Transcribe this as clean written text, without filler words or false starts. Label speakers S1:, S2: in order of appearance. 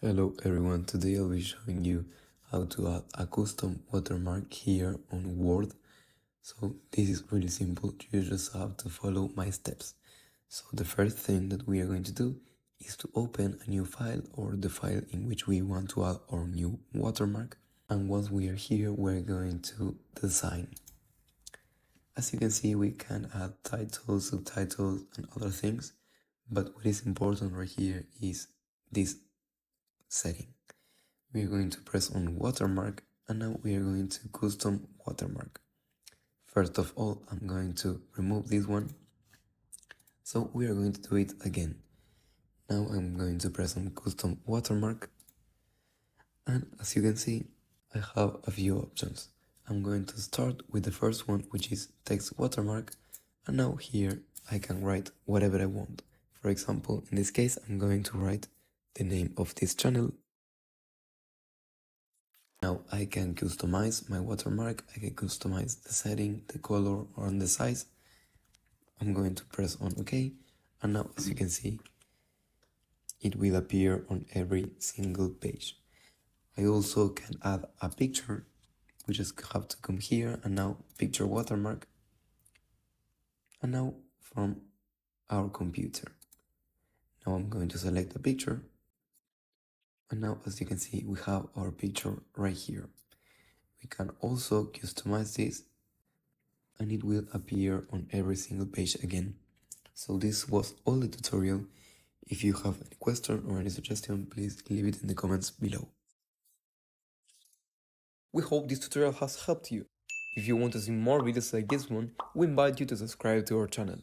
S1: Hello everyone, today I'll be showing you how to add a custom watermark here on Word. So this is really simple, you just have to follow my steps. So the first thing that we are going to do is to open a new file or the file in which we want to add our new watermark. And once we are here, we're going to design. As you can see, we can add titles, subtitles and other things, but what is important right here is this setting. We are going to press on watermark and now we are going to custom watermark. First of all, I'm going to remove this one. So we are going to do it again. Now I'm going to press on custom watermark. And as you can see, I have a few options. I'm going to start with the first one, which is text watermark. And now here I can write whatever I want. For example, in this case, I'm going to write the name of this channel. Now I can customize my watermark, I can customize the setting, the color or the size. I'm going to press on OK, and now as you can see, it will appear on every single page. I also can add a picture. We just have to come here and now picture watermark, and now from our computer. Now I'm going to select a picture, and now as you can see, we have our picture right here. We can also customize this and it will appear on every single page again. So this was all the tutorial. If you have any question or any suggestion, please leave it in the comments below. We hope this tutorial has helped you. If you want to see more videos like this one, we invite you to subscribe to our channel.